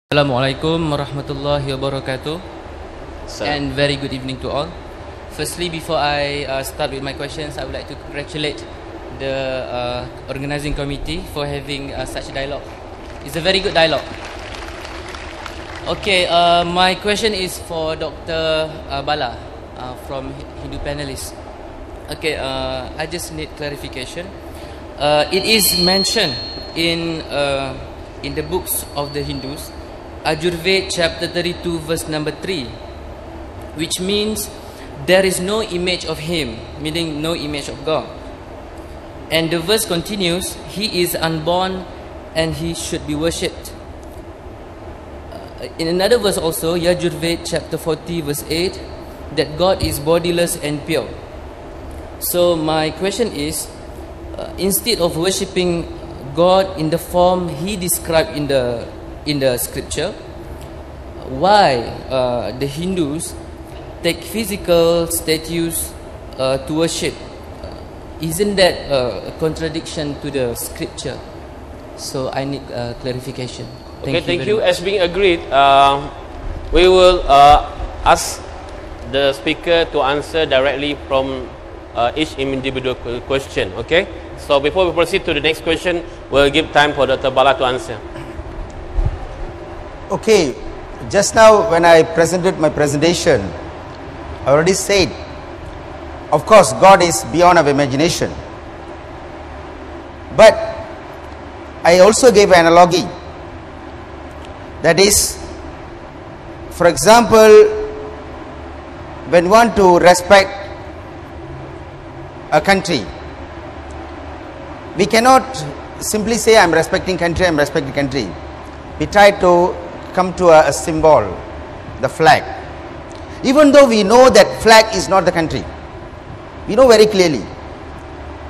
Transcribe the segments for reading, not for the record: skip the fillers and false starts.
Assalamualaikum warahmatullahi wabarakatuh, and very good evening to all. Firstly, before I start with my questions, I would like to congratulate the organizing committee for having such a dialogue. It's a very good dialogue. Okay, my question is for Dr. Bala from Hindu panelists. Okay, I just need clarification. It is mentioned in the books of the Hindus, Ajurved chapter 32 verse number 3, which means there is no image of him, meaning no image of God. And the verse continues, he is unborn and he should be worshipped. In another verse also, Yajurved chapter 40 verse 8, that God is bodiless and pure. So my question is, instead of worshipping God in the form he described in the scripture, why the Hindus take physical statues to worship? Isn't that a contradiction to the scripture? So I need clarification. Thank you. As being agreed, we will ask the speaker to answer directly from each individual question. Okay. So before we proceed to the next question, we'll give time for Dr. Bala to answer. Okay, just now when I presented my presentation, I already said, of course, God is beyond our imagination. But I also gave an analogy. That is, for example, when we want to respect a country, we cannot simply say, I am respecting country, I am respecting country. We try to come to a symbol, the flag. Even though we know that flag is not the country, we know very clearly,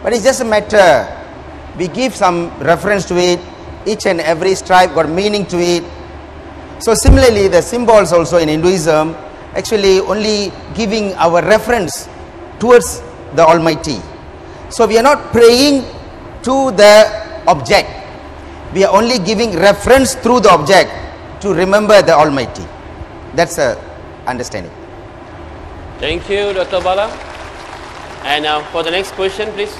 but it's just a matter, we give some reference to it, each and every stripe got meaning to it. So similarly, the symbols also in Hinduism actually only giving our reference towards the Almighty. So we are not praying to the object, we are only giving reference through the object to remember the Almighty. That's a understanding. Thank you, Dr. Bala. And for the next question, please.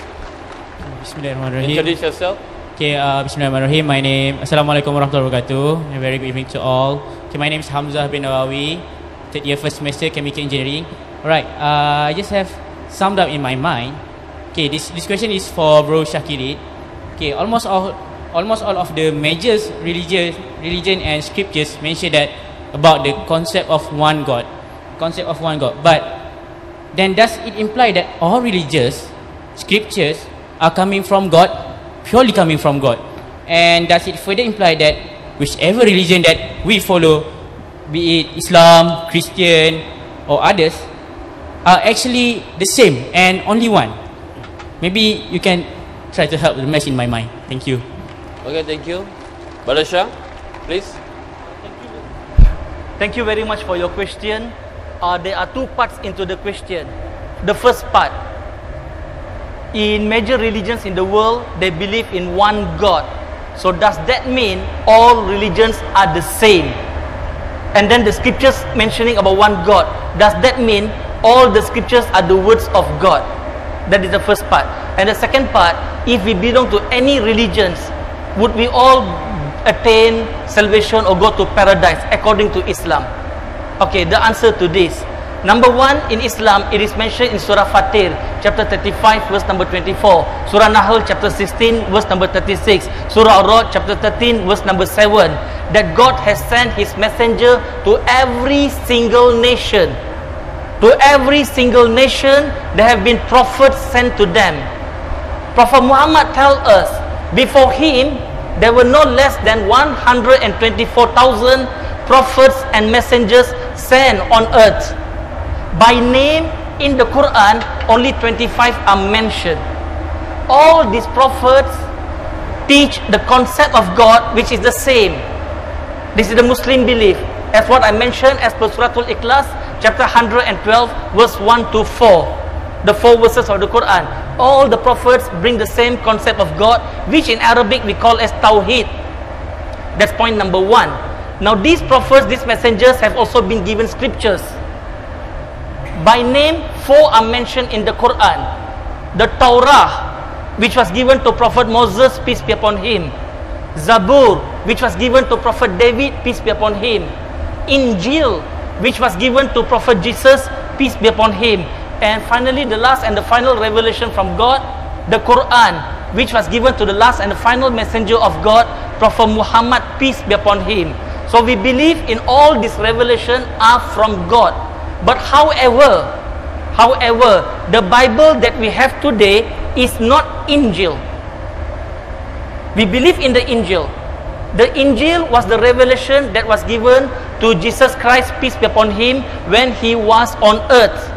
Bismillahirrahmanirrahim. Introduce yourself. Okay, Bismillahirrahmanirrahim. My name, Assalamualaikum warahmatullahi wabarakatuh. A very good evening to all. Okay, my name is Hamzah bin Nawawi, third year first semester chemical engineering. Alright, I just have summed up in my mind. Okay, this question is for Bro Shakirid. Okay, almost all of the major religion and scriptures mention that about the concept of one God. But then does it imply that all religious scriptures are coming from God, purely coming from God? And does it further imply that whichever religion that we follow, be it Islam, Christian or others, are actually the same and only one? Maybe you can try to help the mess in my mind. Thank you. Okay, thank you. Brother Shah, please. Thank you very much for your question. There are two parts into the question. The first part, in major religions in the world, they believe in one God. So does that mean all religions are the same? And then the scriptures mentioning about one God, does that mean all the scriptures are the words of God? That is the first part. And the second part, if we belong to any religions, would we all attain salvation or go to paradise according to Islam? Okay, the answer to this. Number one, in Islam, it is mentioned in Surah Fatir, chapter 35, verse number 24. Surah Nahl, chapter 16, verse number 36. Surah Ar-Ra'd, chapter 13, verse number 7. That God has sent His messenger to every single nation. To every single nation, there have been prophets sent to them. Prophet Muhammad tells us, before him, there were no less than 124,000 prophets and messengers sent on earth. By name, in the Quran, only 25 are mentioned. All these prophets teach the concept of God, which is the same. This is the Muslim belief. As what I mentioned, as per Suratul Ikhlas, chapter 112, verse 1 to 4. The 4 verses of the Quran. All the prophets bring the same concept of God, which in Arabic we call as Tawheed. That's point number one. Now these prophets, these messengers have also been given scriptures. By name, 4 are mentioned in the Quran. The Torah, which was given to Prophet Moses, peace be upon him. Zabur, which was given to Prophet David, peace be upon him. Injil, which was given to Prophet Jesus, peace be upon him. And finally, the last and the final revelation from God, the Quran, which was given to the last and the final messenger of God, Prophet Muhammad, peace be upon him. So we believe in all these revelations are from God. But however, the Bible that we have today is not Injil. We believe in the Injil. The Injil was the revelation that was given to Jesus Christ, peace be upon him, when he was on earth.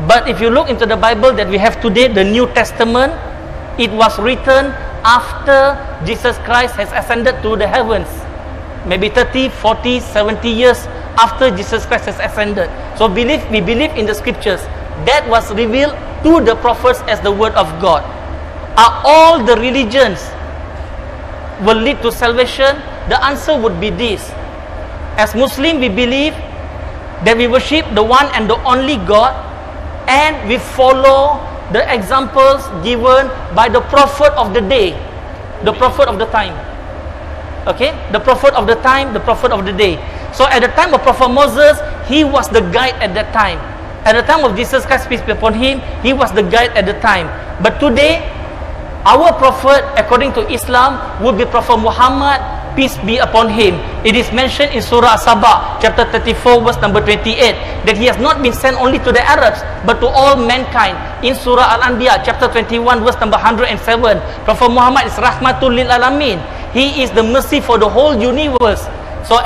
But if you look into the Bible that we have today, the New Testament, it was written after Jesus Christ has ascended to the heavens. Maybe 30, 40, 70 years after Jesus Christ has ascended. So we believe in the scriptures that was revealed to the prophets as the word of God. Are all the religions will lead to salvation? The answer would be this. As Muslim, we believe that we worship the one and the only God, and we follow the examples given by the prophet of the day, the prophet of the time. Okay, the prophet of the time, the prophet of the day. So at the time of Prophet Moses, he was the guide at that time. At the time of Jesus Christ, peace be upon him, he was the guide at the time. But today, our prophet, according to Islam, would be Prophet Muhammad, peace be upon him. It is mentioned in Surah Sabah, chapter 34, verse number 28, that he has not been sent only to the Arabs, but to all mankind. In Surah Al-Anbiya, chapter 21, verse number 107, Prophet Muhammad is Rahmatul Lil Alamin. He is the mercy for the whole universe. So